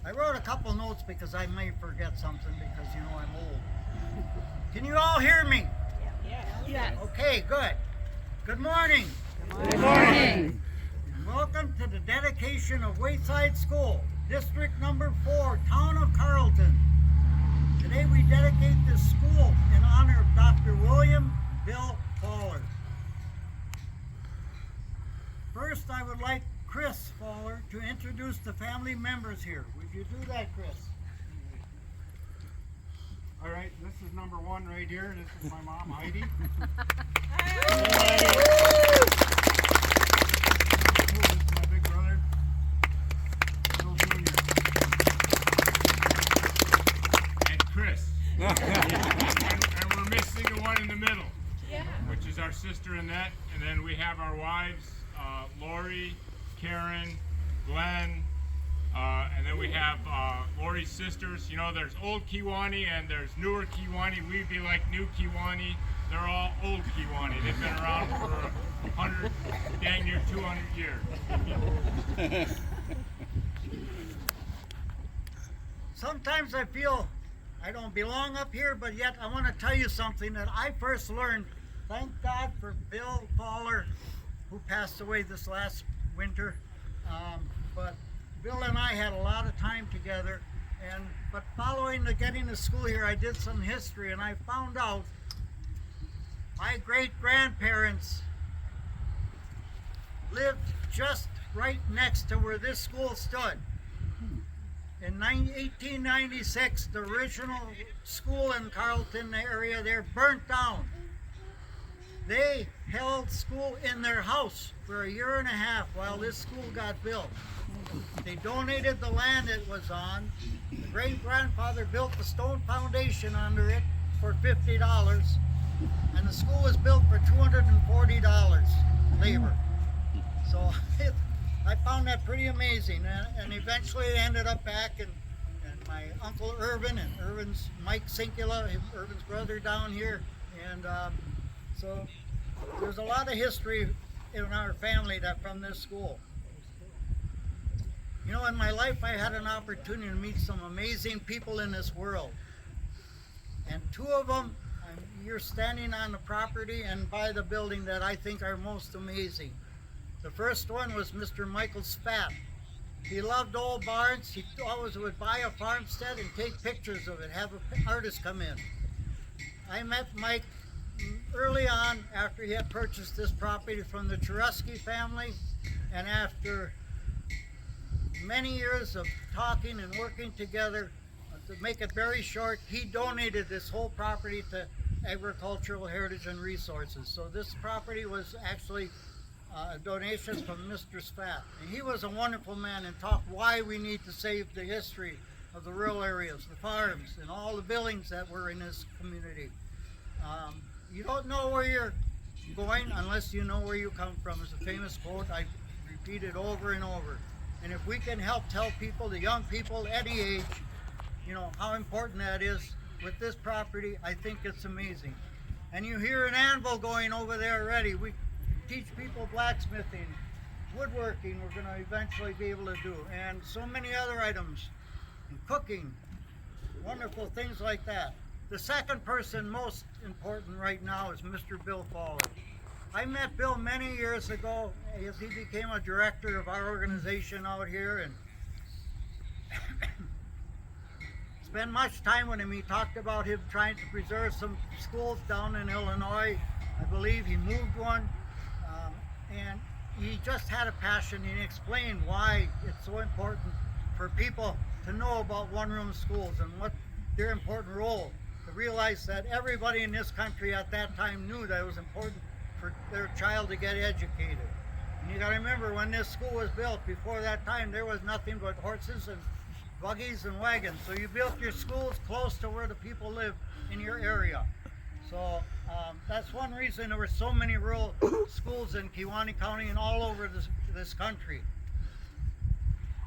I wrote a couple notes because I may forget something because you know I'm old. Can you all hear me? Yes. Okay, good. Good morning. Good morning. Welcome to the dedication of Wayside School, District Number 4, Town of Carlton. Today we dedicate this school in honor of Dr. William Bill Fowler. First, I would like Chris Fowler to introduce the family members here. Would you do that, Chris? All right, this is number 1 right here. This is my mom, Heidi. This is my big brother, Bill Jr. And Chris. and we're missing the one in the middle, which is our sister Annette. And then we have our wives, Lori, Karen, Glenn, and then we have Lori's sisters. You know, there's old Kiwani and there's newer Kiwani. We'd be like new Kiwani. They're all old Kiwani. They've been around for 100, dang near 200 years. Sometimes I feel I don't belong up here, but yet I want to tell you something that I first learned. Thank God for Bill Fowler, who passed away this last winter. But Bill and I had a lot of time together, but following the getting to school here, I did some history, and I found out my great-grandparents lived just right next to where this school stood. In 1896, the original school in Carlton area there burnt down. They held school in their house for a year and a half while this school got built. They donated the land it was on. The great-grandfather built the stone foundation under it for $50, and the school was built for $240 labor. So I found that pretty amazing, and eventually it ended up back, and my uncle Irvin and Irvin's Mike Sinkula, Irvin's brother down here, and so there's a lot of history in our family that from this school. You know, in my life I had an opportunity to meet some amazing people in this world, and 2 of them, you're standing on the property and by the building that I think are most amazing. The first one was Mr. Michael Spatt. He loved old barns. He always would buy a farmstead and take pictures of it, have an artist come in. I met Mike early on after he had purchased this property from the Cherusky family, and after many years of talking and working together, to make it very short, he donated this whole property to Agricultural Heritage and Resources. So this property was actually donations from Mr. Spatt. And he was a wonderful man and talked why we need to save the history of the rural areas, the farms, and all the buildings that were in this community. You don't know where you're going unless you know where you come from. It's a famous quote. I repeat it over and over. And if we can help tell people, the young people, any age, you know, how important that is with this property, I think it's amazing. And you hear an anvil going over there already. We teach people blacksmithing, woodworking, we're going to eventually be able to do, and so many other items, and cooking, wonderful things like that. The second person most important right now is Mr. Bill Fowler. I met Bill many years ago as he became a director of our organization out here, and spent much time with him. He talked about him trying to preserve some schools down in Illinois. I believe he moved one, and he just had a passion. He explained why it's so important for people to know about one-room schools and what their important role, to realize that everybody in this country at that time knew that it was important for their child to get educated. And you got to remember, when this school was built, before that time there was nothing but horses and buggies and wagons. So you built your schools close to where the people live in your area. So that's one reason there were so many rural schools in Kewaunee County and all over this country.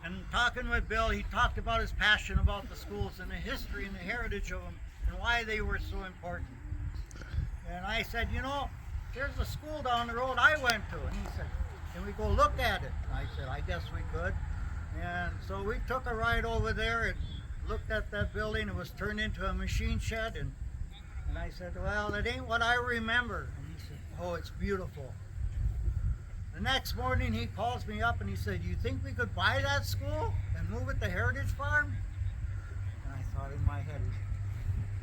And talking with Bill, he talked about his passion about the schools and the history and the heritage of them and why they were so important. And I said, you know, there's a school down the road I went to. And he said, can we go look at it? And I said, I guess we could. And so we took a ride over there and looked at that building. It was turned into a machine shed, and I said, well, it ain't what I remember. And he said, oh, it's beautiful. The next morning he calls me up and he said, you think we could buy that school and move it to Heritage Farm? And I thought in my head,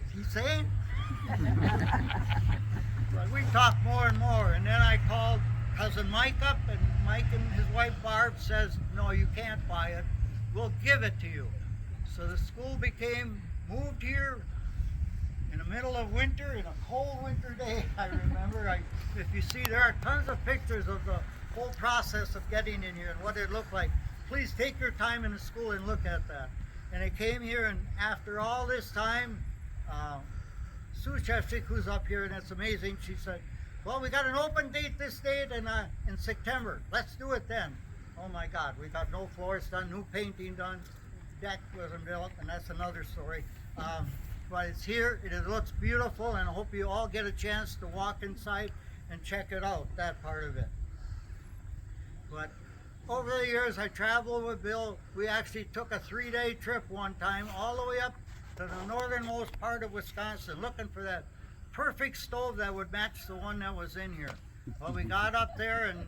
is he saying? But we talked more and more, and then I called cousin Mike up, and Mike and his wife Barb says, no, you can't buy it. We'll give it to you. So the school moved here in the middle of winter, in a cold winter day, I remember. If you see, there are tons of pictures of the whole process of getting in here and what it looked like. Please take your time in the school and look at that. And it came here, and after all this time, Sue Cheshik, who's up here, and it's amazing, she said, well, we got an open date this date in September. Let's do it then. Oh my God, we got no floors done, new painting done, deck wasn't built, and that's another story. But it's here, it looks beautiful, and I hope you all get a chance to walk inside and check it out, that part of it. But over the years, I traveled with Bill. We actually took a 3-day trip one time all the way up to the northernmost part of Wisconsin, looking for that perfect stove that would match the one that was in here. Well, we got up there and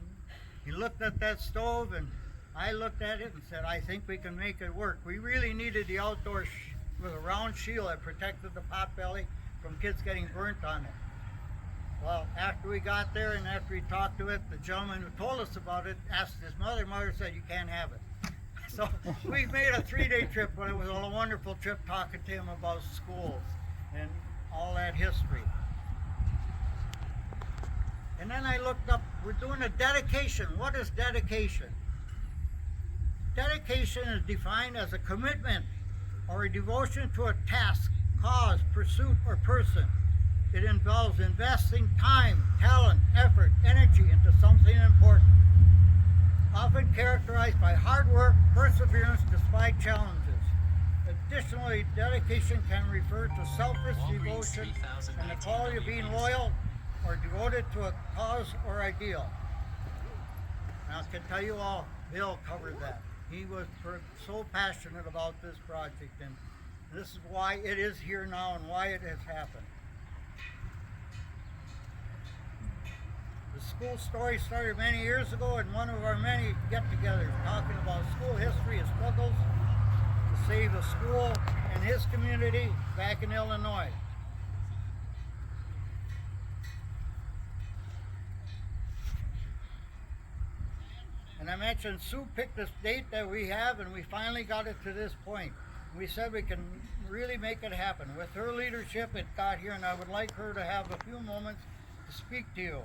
he looked at that stove, and I looked at it and said, I think we can make it work. We really needed the outdoor with a round shield that protected the pot belly from kids getting burnt on it. Well, after we got there and after we talked to it, the gentleman who told us about it asked his mother. Mother said, you can't have it. So we made a 3-day trip, but it was a wonderful trip talking to him about schools and all that history. And then I looked up, we're doing a dedication. What is dedication? Dedication is defined as a commitment or a devotion to a task, cause, pursuit, or person. It involves investing time, talent, effort, energy into something important, often characterized by hard work, perseverance despite challenges. Additionally, dedication can refer to selfless devotion and the quality of being loyal or devoted to a cause or ideal. Now, I can tell you all, Bill covered that. He was so passionate about this project, and this is why it is here now and why it has happened. The school story started many years ago in one of our many get-togethers, talking about school history and struggles to save the school and his community back in Illinois. And I mentioned Sue picked this date that we have, and we finally got it to this point. We said we can really make it happen. With her leadership, it got here, and I would like her to have a few moments to speak to you.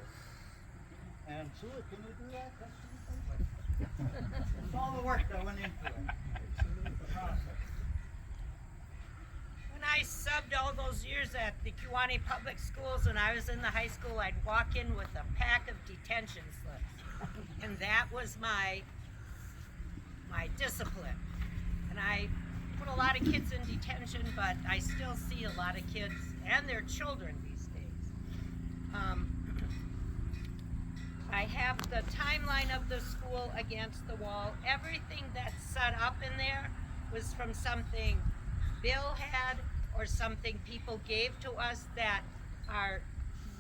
And Sue, can you do that? It's all the work that went into it. The process. When I subbed all those years at the Kewanee Public Schools when I was in the high school, I'd walk in with a pack of detention slips. And that was my discipline. And I put a lot of kids in detention, but I still see a lot of kids and their children these days. I have the timeline of the school against the wall. Everything that's set up in there was from something Bill had or something people gave to us that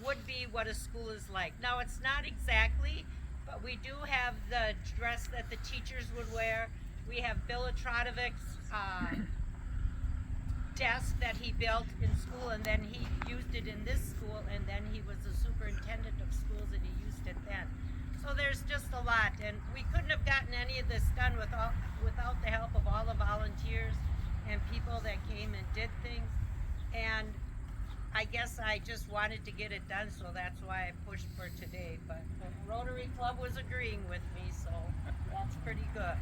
would be what a school is like. Now, it's not exactly, but we do have the dress that the teachers would wear. We have Bill Atrotovic's desk that he built in school, and then he used it in this school, and then he was the superintendent of schools, and he used it then. So there's just a lot, and we couldn't have gotten any of this done without the help of all the volunteers and people that came and did things. And I guess I just wanted to get it done, so that's why I pushed for today. But the Rotary Club was agreeing with me, so that's pretty good.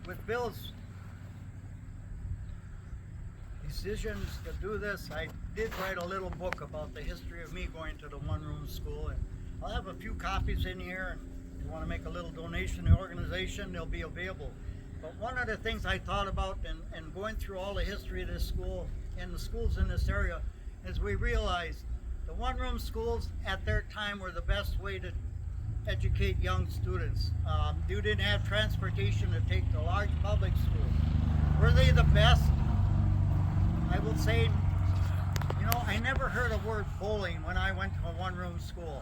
With Bill's decisions to do this, I did write a little book about the history of me going to the one-room school, and I'll have a few copies in here, and if you want to make a little donation to the organization, they'll be available. But one of the things I thought about and going through all the history of this school and the schools in this area is we realized The one-room schools at their time were the best way to educate young students. You didn't have transportation to take to large public schools. Were they the best? I will say, I never heard a word bullying when I went to a one-room school.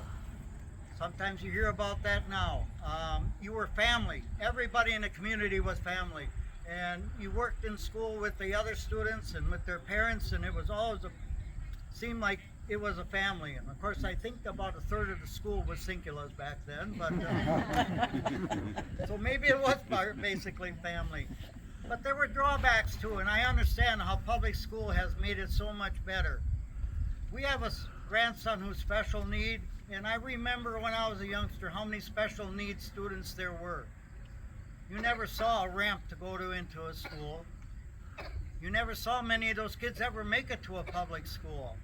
Sometimes you hear about that now. You were family. Everybody in the community was family. And you worked in school with the other students and with their parents, and it was always seemed like it was a family. And of course, I think about a third of the school was Sinkula's back then, but so maybe it was basically family. But there were drawbacks too, and I understand how public school has made it so much better. We have a grandson who's special need, and I remember when I was a youngster how many special needs students there were. You never saw a ramp to go into a school. You never saw many of those kids ever make it to a public school.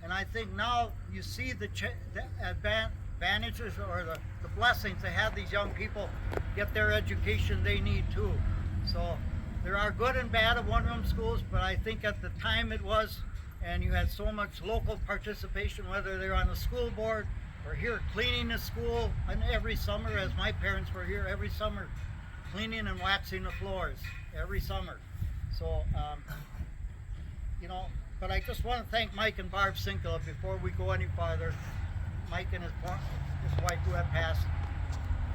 And I think now you see the advantages or the blessings to have these young people get their education they need too. So there are good and bad of one-room schools, but I think at the time it was, and you had so much local participation, whether they're on the school board or here cleaning the school, and every summer, as my parents were here every summer, cleaning and waxing the floors every summer. So, but I just want to thank Mike and Barb Sinkula before we go any farther. Mike and his wife who have passed,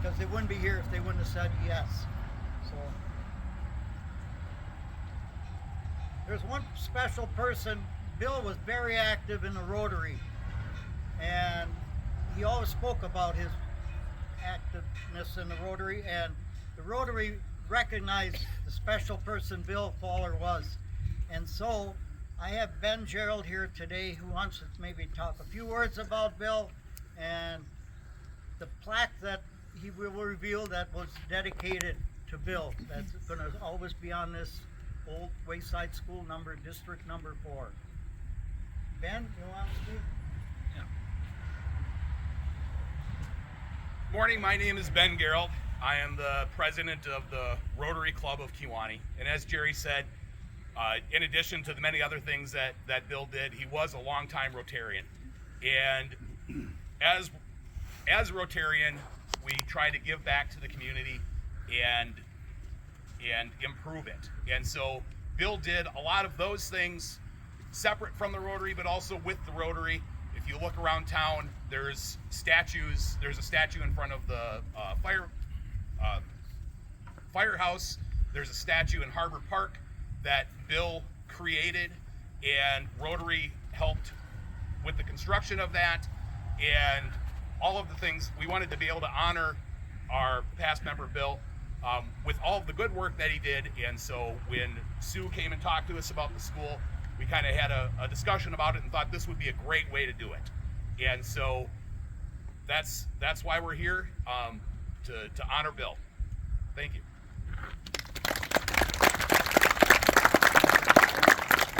because they wouldn't be here if they wouldn't have said yes. So there's one special person. Bill was very active in the Rotary, and he always spoke about his activeness in the Rotary, and the Rotary recognized the special person Bill Fowler was. And so I have Ben Gerald here today who wants to maybe talk a few words about Bill and the plaque that he will reveal that was dedicated to Bill. That's going to always be on this old Wayside School district number 4. Ben, you want to speak? Yeah. Morning, my name is Ben Gerald. I am the president of the Rotary Club of Kewanee. And as Jerry said, in addition to the many other things that Bill did, he was a longtime Rotarian. And as a Rotarian, we try to give back to the community and improve it. And so Bill did a lot of those things separate from the Rotary, but also with the Rotary. If you look around town, there's statues. There's a statue in front of the firehouse. There's a statue in Harbor Park that Bill created, and Rotary helped with the construction of that, and all of the things. We wanted to be able to honor our past member Bill with all of the good work that he did. And so when Sue came and talked to us about the school, we kind of had a discussion about it and thought this would be a great way to do it. And so that's why we're here, to honor Bill. Thank you.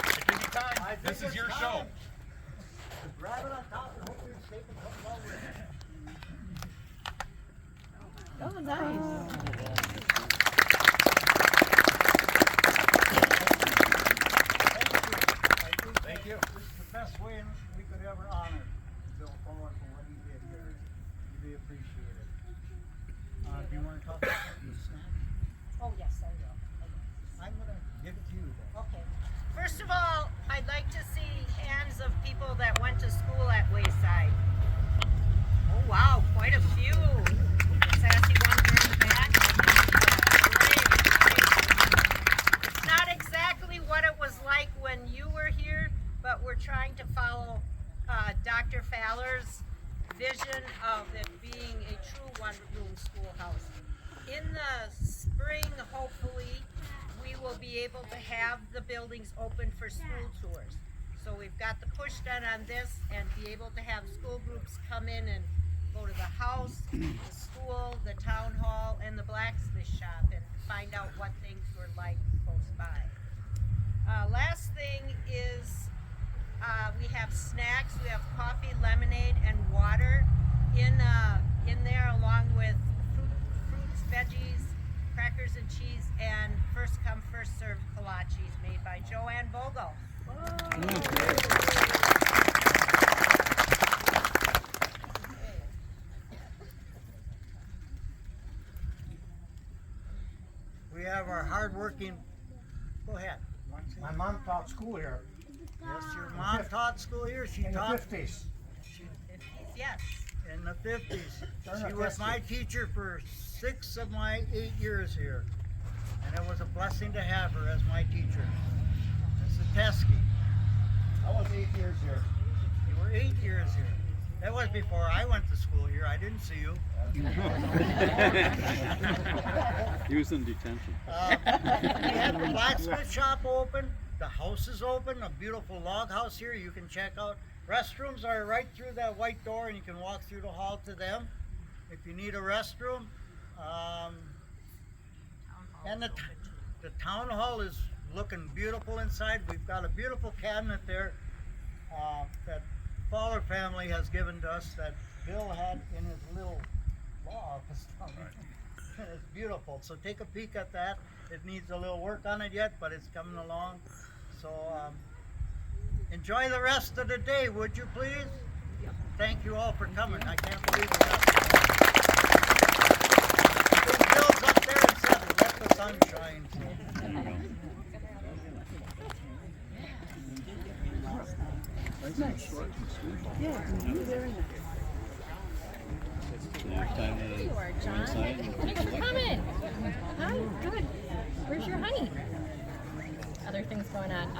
It can be time. This is your show. Grab it on top and hope your statement comes out with it. Oh, nice. Thank you. This is the best way we could ever honor Bill Fowler for what he did here. We appreciate it. Do you want to talk about the snack? Oh, yes, I will. I'm going to give it to you then. Okay. First of all, I'd like to see hands of people that went to school at Wayside. Oh, wow, quite a few. Sassy one here in the back. Great. It's not exactly what it was like when you were here, but we're trying to follow Dr. Fowler's vision of it being a true one-room schoolhouse. In the spring, hopefully, we will be able to have the buildings open for school tours. So we've got the push done on this and be able to have school groups come in and go to the house, the school, the town hall, and the blacksmith shop and find out what things were like close by. Last thing is we have snacks. We have coffee, lemonade, and water in there, along with fruits, veggies, crackers and cheese, and first come, first served kolaches made by Joanne Bogle. asking, go ahead. My mom taught school here Yes, your mom taught school here. She in the taught 50s. Yes. in the 50s. During the She was 50s. my teacher for 6 of my 8 years here. And it was a blessing to have her as my teacher. Mrs. Teskey. I was 8 years here. You were 8 years here. That was before I went to school here. I didn't see you. He was in detention. We had the blacksmith shop open. The house is open. A beautiful log house here you can check out. Restrooms are right through that white door, and you can walk through the hall to them if you need a restroom. And the town hall is looking beautiful inside. We've got a beautiful cabinet there that Fowler family has given to us that Bill had in his little law office down there. It's beautiful. So take a peek at that. It needs a little work on it yet, but it's coming along. So enjoy the rest of the day, would you please? Thank you all for coming. I can't believe it. Bill's up there and said, let the sun shine. Yeah, very nice. There You are, John. Thanks for coming. Hi, good. Where's your honey? Other things going on.